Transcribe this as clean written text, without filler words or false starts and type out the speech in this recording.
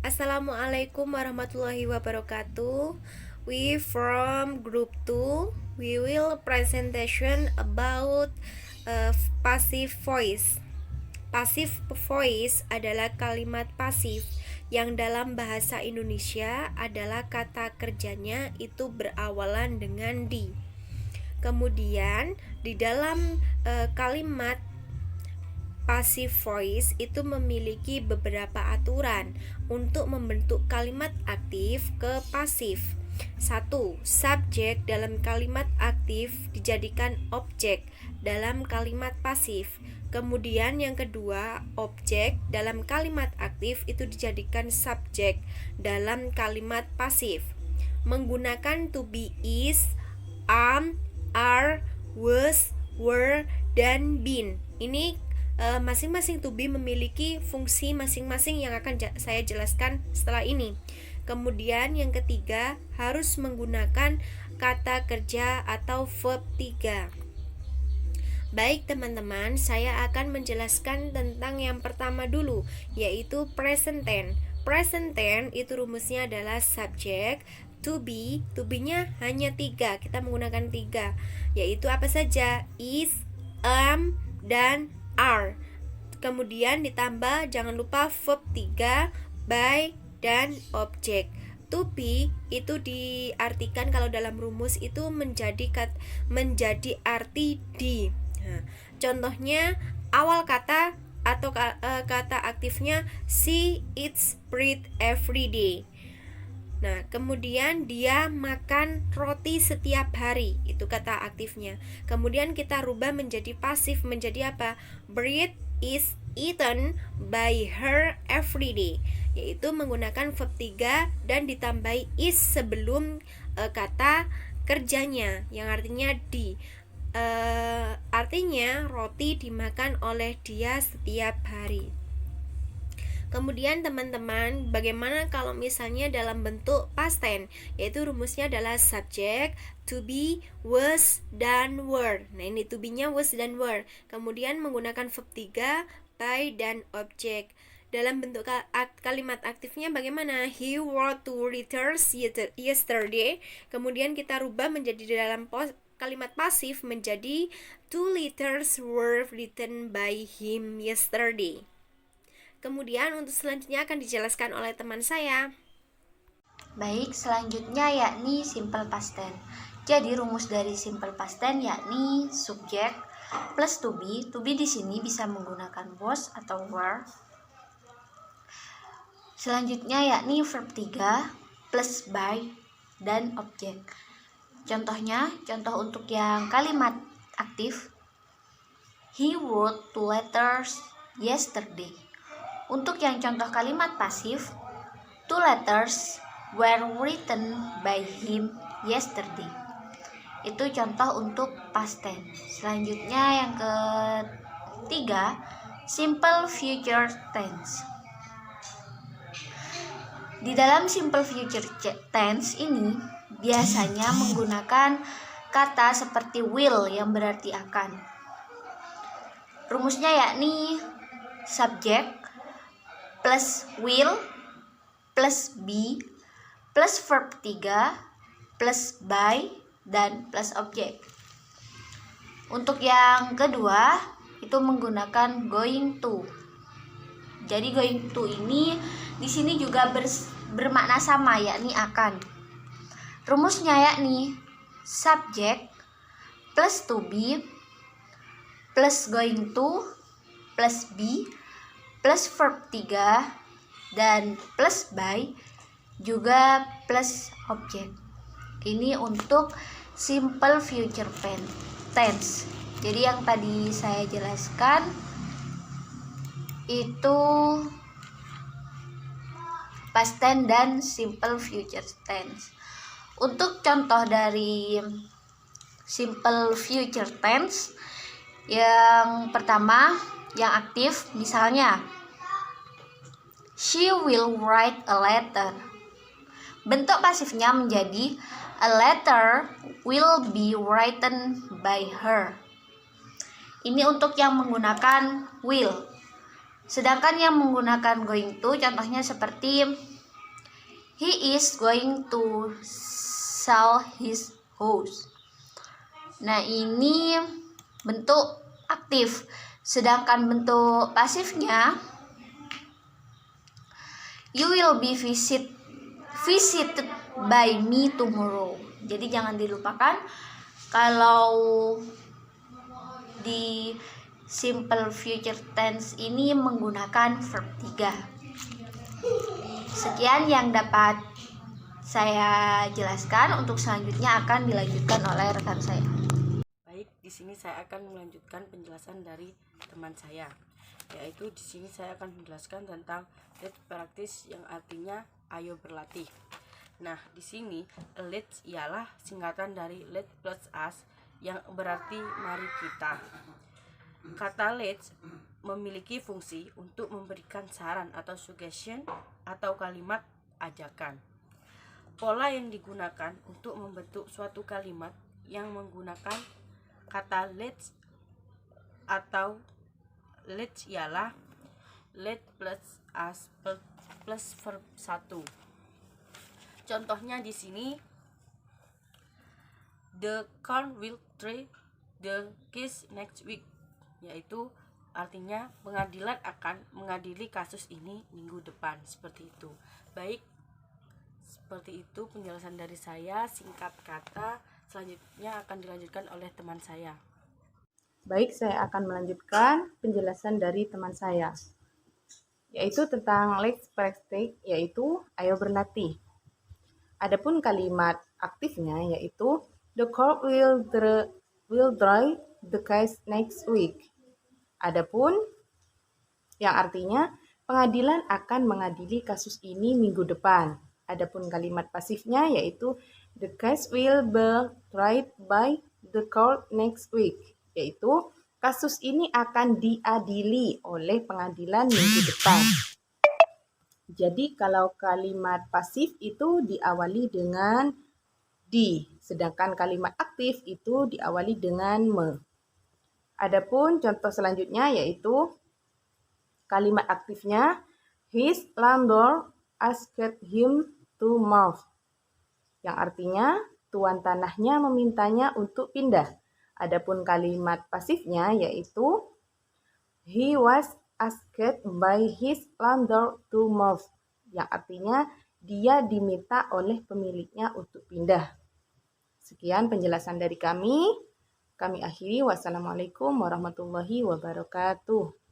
Assalamualaikum warahmatullahi wabarakatuh. We from group 2. We will presentation about passive voice. Passive voice adalah kalimat pasif yang dalam bahasa Indonesia adalah kata kerjanya itu berawalan dengan di. Kemudian di dalam kalimat passive voice itu memiliki beberapa aturan untuk membentuk kalimat aktif ke pasif. 1. Subjek dalam kalimat aktif dijadikan objek dalam kalimat pasif. Kemudian yang kedua, objek dalam kalimat aktif itu dijadikan subjek dalam kalimat pasif. Menggunakan to be, is, am, are, was, were, dan been. Ini masing-masing to be memiliki fungsi masing-masing yang akan saya jelaskan setelah ini. Kemudian yang ketiga, harus menggunakan kata kerja atau verb 3. Baik teman-teman, saya akan menjelaskan tentang yang pertama dulu, yaitu present tense. Present tense itu rumusnya adalah subjek, to be-nya hanya 3. Kita menggunakan 3, yaitu apa saja? Is, am, dan are. Kemudian ditambah jangan lupa verb 3, by, dan objek. To be itu diartikan kalau dalam rumus itu menjadi arti di. Nah, contohnya awal kata atau kata aktifnya she eats bread every day. Nah, kemudian dia makan roti setiap hari, itu kata aktifnya. Kemudian kita rubah menjadi pasif, menjadi apa? Bread is eaten by her every day, yaitu menggunakan verb 3 dan ditambahi is sebelum kata kerjanya yang artinya di. Artinya roti dimakan oleh dia setiap hari. Kemudian teman-teman, bagaimana kalau misalnya dalam bentuk past tense, yaitu rumusnya adalah subjek, to be, was, dan were. Nah, ini to be-nya was dan were. Kemudian menggunakan verb 3, by, dan objek. Dalam bentuk kalimat aktifnya bagaimana? He wrote 2 letters yesterday. Kemudian kita rubah menjadi dalam kalimat pasif menjadi 2 letters were written by him yesterday. Kemudian untuk selanjutnya akan dijelaskan oleh teman saya. Baik, selanjutnya yakni simple past tense. Jadi rumus dari simple past tense yakni subjek plus to be. To be di sini bisa menggunakan was atau were. Selanjutnya yakni verb 3 plus by dan objek. Contohnya, contoh untuk yang kalimat aktif, he wrote 2 letters yesterday. Untuk yang contoh kalimat pasif, 2 letters were written by him yesterday. Itu contoh untuk past tense. Selanjutnya yang ketiga, simple future tense. Di dalam simple future tense ini biasanya menggunakan kata seperti will yang berarti akan. Rumusnya yakni subjek plus will plus be plus verb 3 plus by dan plus objek. Untuk yang kedua itu menggunakan going to. Jadi going to ini di sini juga bermakna sama, yakni akan. Rumusnya yakni subjek plus to be plus going to plus be plus verb 3 dan plus by juga plus objek. Ini untuk simple future tense. Jadi yang tadi saya jelaskan itu past tense dan simple future tense. Untuk contoh dari simple future tense, yang pertama yang aktif, misalnya she will write a letter. Bentuk pasifnya menjadi a letter will be written by her. Ini untuk yang menggunakan will. Sedangkan yang menggunakan going to, contohnya seperti He is going to sell his house. Nah, ini bentuk aktif. Sedangkan bentuk pasifnya, you will be visited by me tomorrow. Jadi jangan dilupakan kalau di simple future tense ini menggunakan verb 3. Sekian yang dapat saya jelaskan. Untuk selanjutnya akan dilanjutkan oleh rekan saya. Baik, di sini saya akan melanjutkan penjelasan dari teman saya. Yaitu di sini saya akan menjelaskan tentang let's practice yang artinya ayo berlatih. Nah, di sini let's ialah singkatan dari let plus us yang berarti mari kita. Kata let's memiliki fungsi untuk memberikan saran atau suggestion atau kalimat ajakan. Pola yang digunakan untuk membentuk suatu kalimat yang menggunakan kata let's atau let's ialah let plus us plus verb 1. Contohnya di sini, the court will try the case next week, yaitu artinya pengadilan akan mengadili kasus ini minggu depan, seperti itu. Baik, seperti itu penjelasan dari saya, singkat kata. Selanjutnya akan dilanjutkan oleh teman saya. Baik, saya akan melanjutkan penjelasan dari teman saya, yaitu tentang let's practice, yaitu ayo berlatih. Adapun kalimat aktifnya yaitu the court will try the case next week. Adapun yang artinya pengadilan akan mengadili kasus ini minggu depan. Adapun kalimat pasifnya yaitu the case will be tried by the court next week, yaitu kasus ini akan diadili oleh pengadilan minggu depan. Jadi kalau kalimat pasif itu diawali dengan di, sedangkan kalimat aktif itu diawali dengan me. Adapun contoh selanjutnya yaitu kalimat aktifnya his landlord asked him to move, yang artinya tuan tanahnya memintanya untuk pindah. Adapun kalimat pasifnya yaitu he was asked by his landlord to move, yang artinya dia diminta oleh pemiliknya untuk pindah. Sekian penjelasan dari kami. Kami akhiri. Wassalamualaikum warahmatullahi wabarakatuh.